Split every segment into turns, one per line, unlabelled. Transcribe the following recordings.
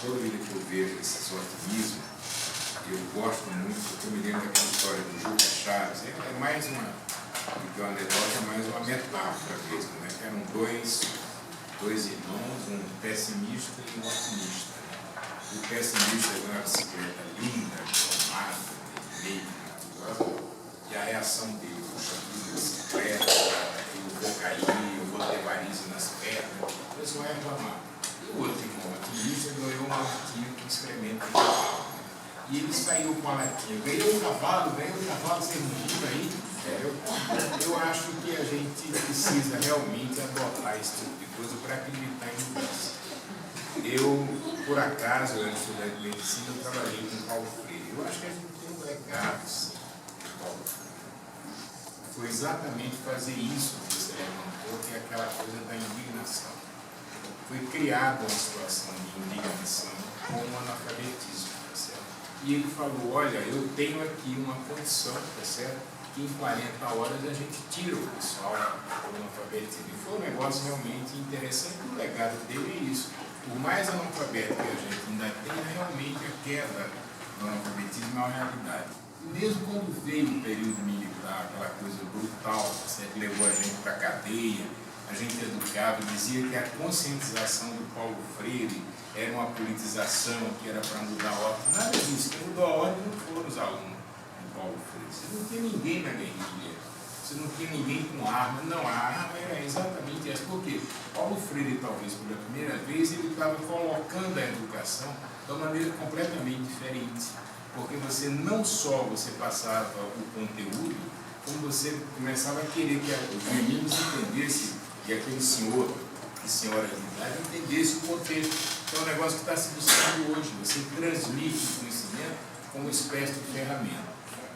toda vida que eu vejo esses otimismos, eu gosto muito, porque eu me lembro daquela história do Juca Chaves. É mais uma, do que uma anedota, é mais uma metáfora mesmo, né? Que eram dois irmãos, um pessimista e um otimista. O pessimista ganhou uma bicicleta linda, formada, vermelha, maravilhosa, e a reação dele, puxa vida, bicicleta, eu vou cair, eu vou ter varizes nas pernas, o pessoal vai reclamar. E o outro irmão otimista ganhou um latinho que experimenta o cavalo. E ele saiu com a latinha, ganhou um cavalo, você não aí. Eu acho que a gente precisa realmente adotar esse tipo de coisa para acreditar em mudança. Eu, por acaso, eu era estudante de medicina, eu trabalhei com Paulo Freire. Eu acho que a gente tem um legado, sim, de Paulo Freire. Foi exatamente fazer isso que você levantou, que é aquela coisa da indignação. Foi criada uma situação de indignação com o analfabetismo, tá certo? E ele falou, olha, eu tenho aqui uma condição, tá certo? Que em 40 horas a gente tira o pessoal do analfabetismo. E foi um negócio realmente interessante, o legado dele é isso. Por mais analfabeto que a gente ainda tem, realmente a queda do analfabetismo é uma realidade. E mesmo quando veio o período militar, aquela coisa brutal, tá certo? Levou a gente para a cadeia, a gente educava, dizia que a conscientização do Paulo Freire era uma politização que era para mudar a ordem. Nada disso, quem mudou a ordem não foram os alunos do Paulo Freire. Você não tinha ninguém na guerrilha, você não tinha ninguém com arma. Não, a arma era exatamente essa. Por quê? Paulo Freire, talvez pela primeira vez, ele estava colocando a educação de uma maneira completamente diferente. Porque você não só você passava o conteúdo, como você começava a querer que os meninos entendessem, e aquele senhor e senhora de idade entendesse o contexto. Então é um negócio que está se buscando hoje. Você transmite o conhecimento como uma espécie de ferramenta.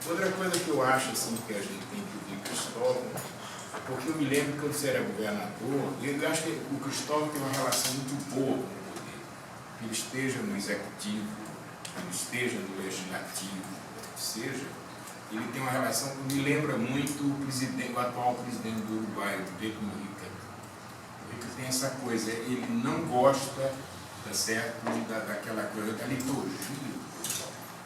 Outra coisa que eu acho assim, que a gente tem que ouvir Cristóvão, porque eu me lembro que você era governador, e eu acho que o Cristóvão tem uma relação muito boa com o poder. Que ele esteja no executivo, que ele esteja no legislativo, que seja, ele tem uma relação que me lembra muito o atual presidente do Uruguai, o Pepe Mujica. O Mujica tem essa coisa, ele não gosta, tá certo, daquela coisa da liturgia.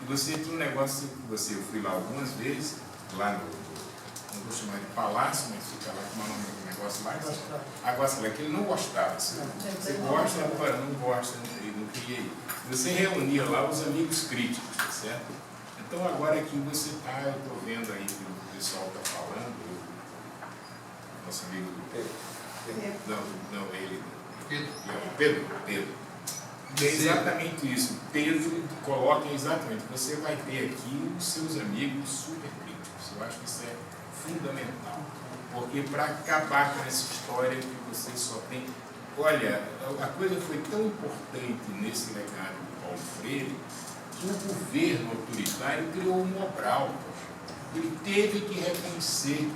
E você tinha um negócio que eu fui lá algumas vezes, lá não vou chamar de palácio, mas fica lá com um negócio lá, agora que ele não gostava. Você gosta, agora não gosta, não queria ir. Você reunia lá os amigos críticos, tá certo? Então agora aqui você está, eu estou vendo aí que o pessoal está falando, o nosso amigo Pedro. É exatamente isso. Pedro coloca exatamente, você vai ter aqui os seus amigos super críticos. Eu acho que isso é fundamental. Porque para acabar com essa história que você só tem... Olha, a coisa foi tão importante nesse legado do Paulo Freire que o governo autoritário criou um Mobral. Ele teve que reconhecer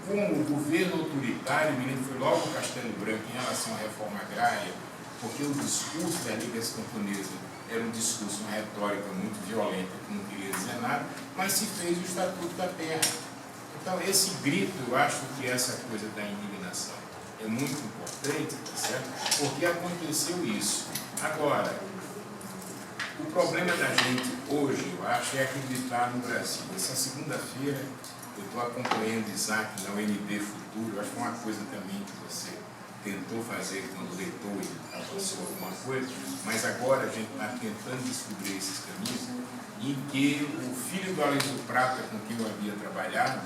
como o governo autoritário, me lembro, foi logo o Castelo Branco em relação à reforma agrária, porque o discurso da Liga Camponesa era um discurso, uma retórica muito violenta, que não queria dizer nada, mas se fez o Estatuto da Terra. Então, esse grito, eu acho que essa coisa da indignação é muito importante, tá certo? Porque aconteceu isso. Agora, o problema da gente hoje, eu acho, é acreditar no Brasil. Essa segunda-feira, eu estou acompanhando Isaac na UNB Futuro, eu acho que é uma coisa também que você tentou fazer quando leitou e avançou alguma coisa, mas agora a gente está tentando descobrir esses caminhos, em que o filho do Aloysio Prata, com quem eu havia trabalhado,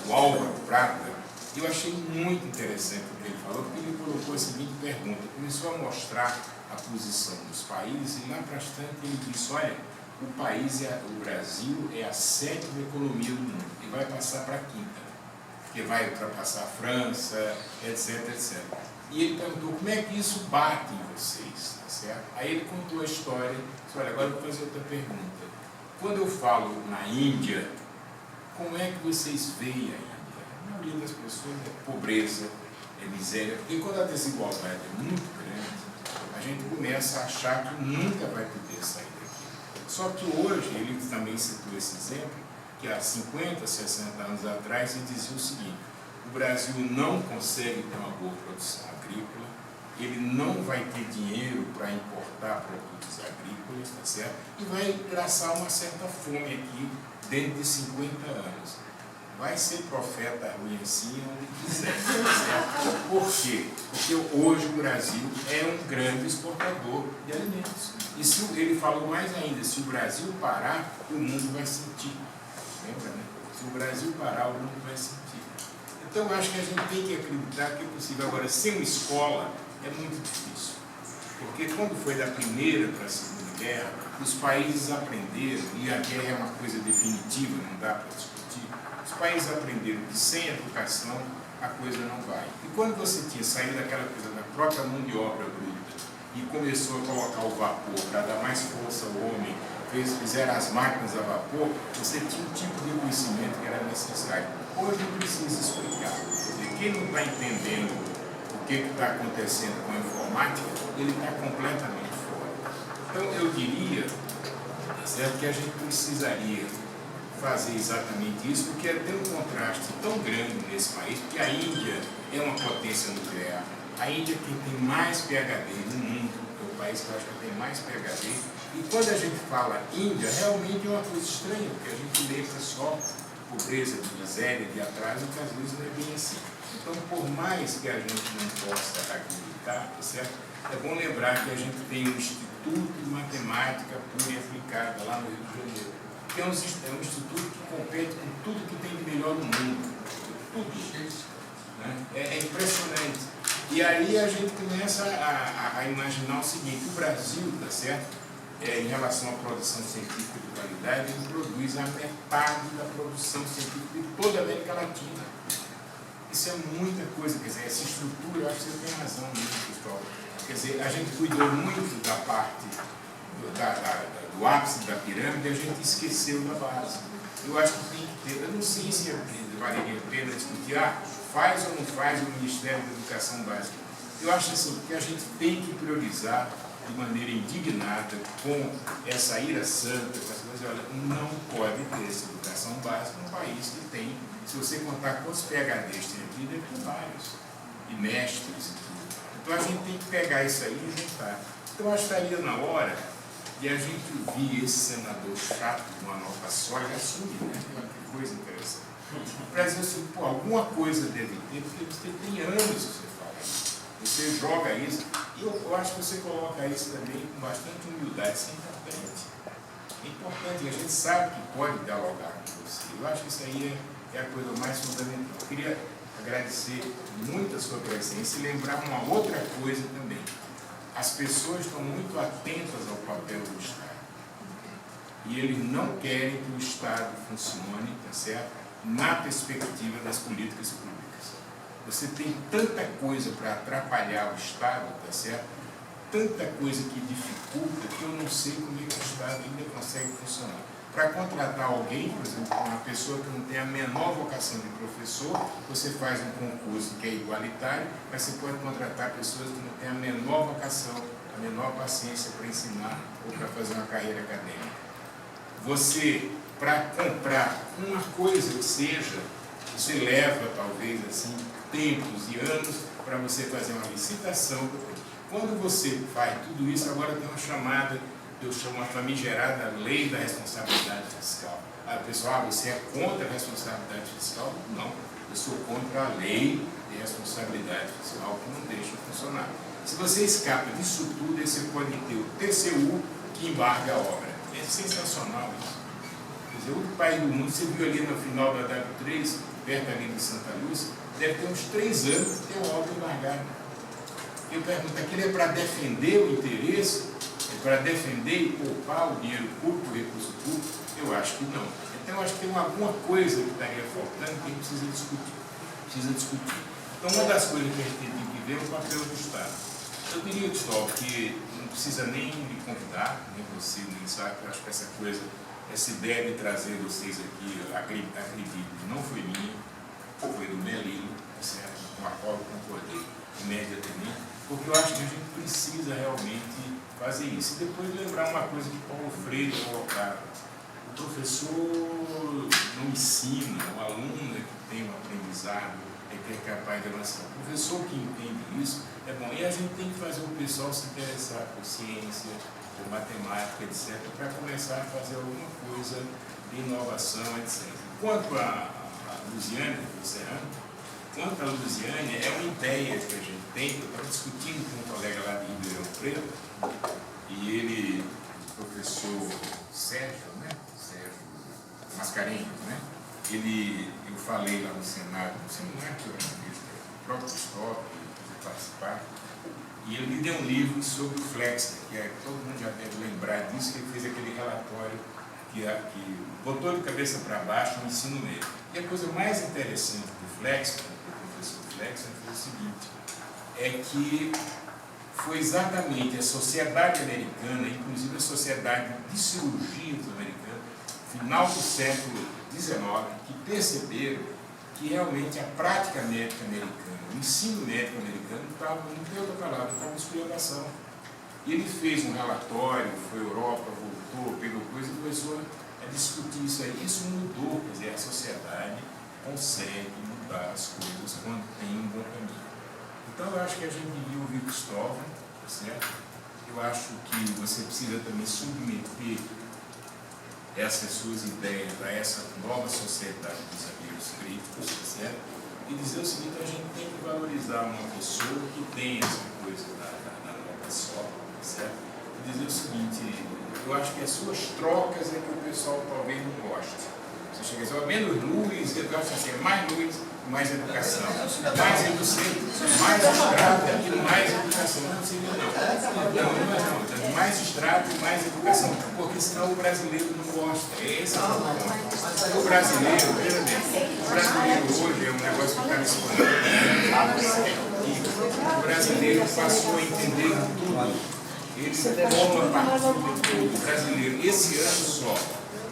o Álvaro Prata, eu achei muito interessante o que ele falou, porque ele colocou a seguinte pergunta, começou a mostrar a posição dos países, e lá para bastante ele disse, olha, o Brasil é a 7ª economia do mundo, e vai passar para a 5ª. Que vai ultrapassar a França, etc, etc. E ele perguntou, como é que isso bate em vocês? Tá certo? Aí ele contou a história, disse, olha, agora eu vou fazer outra pergunta. Quando eu falo na Índia, como é que vocês veem a Índia? A maioria das pessoas é pobreza, é miséria, porque quando a desigualdade é muito grande, a gente começa a achar que nunca vai poder sair daqui. Só que hoje, ele também citou esse exemplo, que há 50, 60 anos atrás, ele dizia o seguinte, o Brasil não consegue ter uma boa produção agrícola ele não vai ter dinheiro para importar produtos agrícolas, tá certo? E vai traçar uma certa fome aqui dentro de 50 anos. Vai ser profeta ruim assim onde quiser, tá certo? Por quê? Porque hoje o Brasil é um grande exportador de alimentos. E se ele falou mais ainda, se o Brasil parar, o mundo vai sentir. Lembra, né? Se o Brasil parar, o mundo vai sentir. Então, eu acho que a gente tem que acreditar que é possível. Agora, sem uma escola, é muito difícil. Porque quando foi da Primeira para a Segunda Guerra, os países aprenderam, e a guerra é uma coisa definitiva, não dá para discutir, os países aprenderam que sem educação a coisa não vai. E quando você tinha saído daquela coisa da própria mão de obra bruta e começou a colocar o vapor para dar mais força ao homem, fizeram as máquinas a vapor, você tinha um tipo de conhecimento que era necessário. Hoje não precisa explicar. Quer dizer, quem não está entendendo o que está acontecendo com a informática, ele está completamente fora. Então, eu diria, certo, que a gente precisaria fazer exatamente isso, porque tem um contraste tão grande nesse país, porque a Índia é uma potência nuclear. A Índia é quem tem mais PhD no mundo, é o país que eu acho que tem mais PhD. E quando a gente fala Índia, realmente é uma coisa estranha, porque a gente lembra só pobreza, de miséria, de atraso, que às vezes não é bem assim. Então, por mais que a gente não possa acreditar, tá certo? É bom lembrar que a gente tem um Instituto de Matemática Pura e Aplicada lá no Rio de Janeiro, que é um instituto que compete com tudo que tem de melhor no mundo. Tudo. Né? É impressionante. E aí a gente começa a imaginar o seguinte: o Brasil, tá certo? Em relação à produção científica de qualidade, ele produz a metade da produção científica de toda a América Latina. Isso é muita coisa, quer dizer, essa estrutura, eu acho que você tem razão nisso, Cristóvão. Quer dizer, a gente cuidou muito da parte do ápice da pirâmide, a gente esqueceu da base. Eu acho que tem que ter, eu não sei se valeria a pena discutir, faz ou não faz o Ministério da Educação Básica. Eu acho assim, que a gente tem que priorizar de maneira indignada com essa ira santa, com as coisas, olha, não pode ter essa educação básica num país que tem, se você contar quantos PhDs tem aqui, deve ter vários, e mestres e tudo. Então a gente tem que pegar isso aí e juntar. Então eu acho que estaria na hora de a gente ouvir esse senador chato de uma nova só e assumir, né? Que coisa interessante. Para dizer assim, pô, alguma coisa deve ter, porque você tem anos que você fala isso. Você joga isso, e eu acho que você coloca isso também com bastante humildade, isso é importante. É importante, a gente sabe que pode dialogar com você. Eu acho que isso aí é a coisa mais fundamental. Eu queria agradecer muito a sua presença e lembrar uma outra coisa também. As pessoas estão muito atentas ao papel do Estado. E eles não querem que o Estado funcione, tá certo? Na perspectiva das políticas públicas. Você tem tanta coisa para atrapalhar o Estado, tá certo? Tanta coisa que dificulta, que eu não sei como é que o Estado ainda consegue funcionar. Para contratar alguém, por exemplo, uma pessoa que não tem a menor vocação de professor, você faz um concurso que é igualitário, mas você pode contratar pessoas que não têm a menor vocação, a menor paciência para ensinar ou para fazer uma carreira acadêmica. Você, para comprar uma coisa que seja, você leva, talvez, assim, tempos e anos para você fazer uma licitação. Quando você faz tudo isso, agora tem uma chamada, eu chamo a famigerada lei da responsabilidade fiscal. A pessoa, você é contra a responsabilidade fiscal? Não, eu sou contra a lei de responsabilidade fiscal que não deixa funcionar. Se você escapa disso tudo, aí você pode ter o TCU que embarga a obra. É sensacional isso. Quer dizer, outro país do mundo, você viu ali no final da W3, perto ali de Santa Lúcia, deve ter uns 3 anos que tem uma obra embargada. Eu pergunto, aquilo é para defender o interesse? É para defender e poupar o dinheiro público, o recurso público? Eu acho que não. Então, eu acho que tem alguma coisa que estaria faltando que a gente precisa discutir. Então, uma das coisas que a gente tem que ver é o papel do Estado. Eu diria, Cristóvão, que não precisa nem me convidar, nem você, nem sabe, eu acho que essa coisa, essa ideia de trazer vocês aqui, acredito, não foi minha, foi do Melilo, certo? Com a qual eu concordei imediatamente, porque eu acho que a gente precisa realmente fazer isso. E depois lembrar uma coisa que Paulo Freire colocava: o professor não ensina, o aluno é que tem um aprendizado, é que é capaz de avançar. O professor que entende isso é bom. E a gente gente tem que fazer o pessoal se interessar por ciência, por matemática, etc., para começar a fazer alguma coisa de inovação, etc. Quanto a Lusiânia, quanto a Lusiânia, é uma ideia que a gente tem, eu estava discutindo com um colega lá de Ribeirão Preto, e ele, o professor Sérgio, né? Sérgio Mascarenhas, né? Eu falei lá no Senado, no seminário que eu fiz, o próprio Cristóvão, participar, e ele me deu um livro sobre o Flexner, que todo mundo já deve lembrar disso, que ele fez aquele relatório que botou de cabeça para baixo o ensino médio. E a coisa mais interessante do Flexner, do professor Flexner, foi o seguinte, é que foi exatamente a sociedade americana, inclusive a sociedade de cirurgias americana, final do século XIX, que perceberam que realmente a prática médica americana, o ensino médico americano estava, não tem outra palavra, estava em esculhambação. E ele fez um relatório, foi à Europa, voltou, pegou coisa e começou a discutir isso aí. Isso mudou, quer dizer, a sociedade consegue mudar as coisas quando tem um bom caminho. Então eu acho que a gente devia ouvir Cristóvão, certo? Eu acho que você precisa também submeter essas suas ideias a essa nova sociedade dos saberes críticos, certo? E dizer o seguinte, a gente tem que valorizar uma pessoa que tem essa coisa da nova sorte, certo? E dizer o seguinte, eu acho que as suas trocas é que o pessoal talvez não goste. Você chega a dizer, menos luz, eu acho assim, mais luz, mais educação. Mais educação, mais extrato e mais educação. Não seria não. Mais extrato e mais educação. Porque senão o brasileiro não gosta. Esse é o ponto. O brasileiro, veja bem, o brasileiro hoje é um negócio que está me explorando. O brasileiro passou a entender tudo. Ele toma partido de tudo. O brasileiro, esse ano só,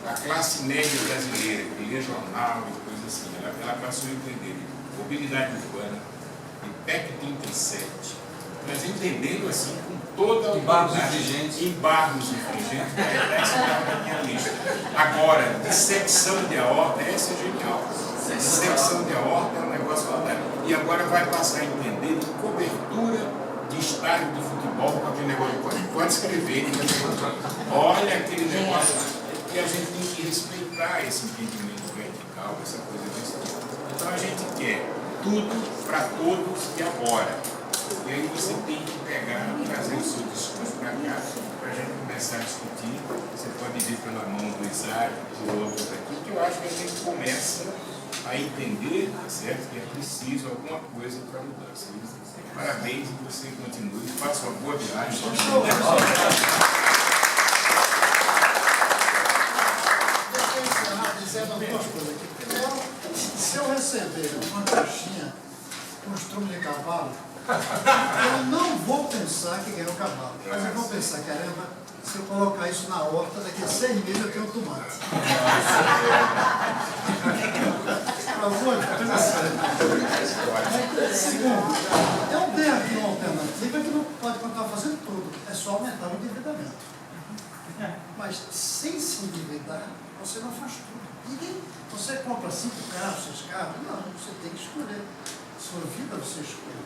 a classe média brasileira, que lê jornal e coisa assim, ela passou a entender mobilidade urbana e PEC 37, mas entendendo assim com toda a
embargos
infringentes, essa estava na minha lista. Agora, dissecção de aorta, essa é genial. Dissecção de aorta é um negócio fantástico. E agora vai passar a entender de cobertura de estádio de futebol com aquele negócio. Pode escrever, olha aquele negócio. E a gente tem que respeitar esse entendimento vertical, essa coisa desse tipo. Então a gente quer tudo para todos e agora. E aí você tem que pegar, trazer o seu discurso para cá, para a gente começar a discutir. Você pode vir pela mão do Isaac, por outros aqui, que eu acho que a gente começa a entender, certo? Que é preciso alguma coisa para mudança. Parabéns e você continue. Faça uma boa viagem.
Se eu receber uma caixinha com estrume de cavalo, eu não vou pensar que ganhou cavalo. Mas eu vou pensar, caramba, se eu colocar isso na horta, daqui a 6 meses eu tenho tomate. Segundo, eu dei aqui uma alternativa que não pode continuar fazendo tudo, é só aumentar o endividamento. Mas sem se endividar, você não faz tudo. Você compra 5 carros, 6 carros? Não, você tem que escolher. Sua vida você escolhe.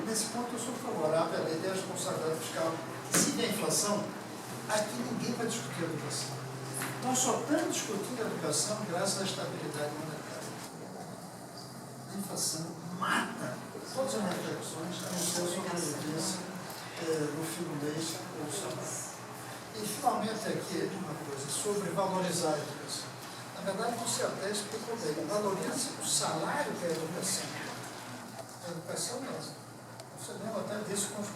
Nesse ponto eu sou favorável à lei de responsabilidade fiscal. Se tem inflação, aqui ninguém vai discutir a educação. Nós só estamos discutindo a educação graças à estabilidade monetária. A inflação mata todas as reflexões a não ser sobrevivência no fim do mês ou salário. E finalmente aqui uma coisa sobre valorizar a educação. Na verdade, você até explicou bem, valoriza o salário que é a educação. A educação mesmo. Você lembra até disso com os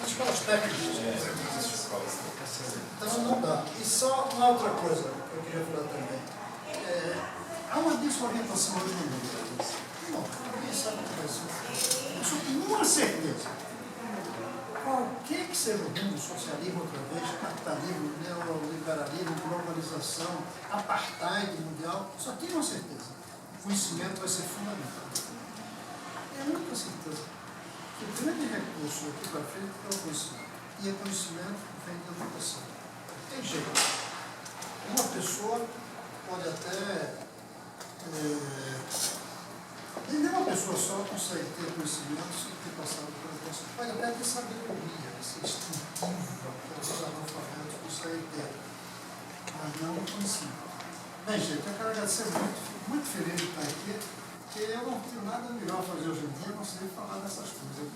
escolas técnicas. Então não dá. E só uma outra coisa que eu queria falar também. Há uma desorientação hoje no mundo. Não, ninguém sabe o que vai ser. Eu só tenho uma certeza. Qualquer que seja o mundo, socialismo outra vez, capitalismo, neoliberalismo, globalização, apartheid mundial, só tenho uma certeza. O conhecimento vai ser fundamental. É a única certeza que o grande recurso aqui para frente é o conhecimento. E o conhecimento vem da educação. Tem jeito. Uma pessoa pode até E nenhuma pessoa só consegue ter conhecimento sem ter passado por educação. Pode até ter sabedoria, essa instintiva que os analfabetos conseguem ter, mas não conhecimento. Bem, gente, eu quero agradecer muito, fico muito feliz de estar aqui, porque eu não tenho nada melhor a fazer hoje em dia, não sei falar dessas coisas.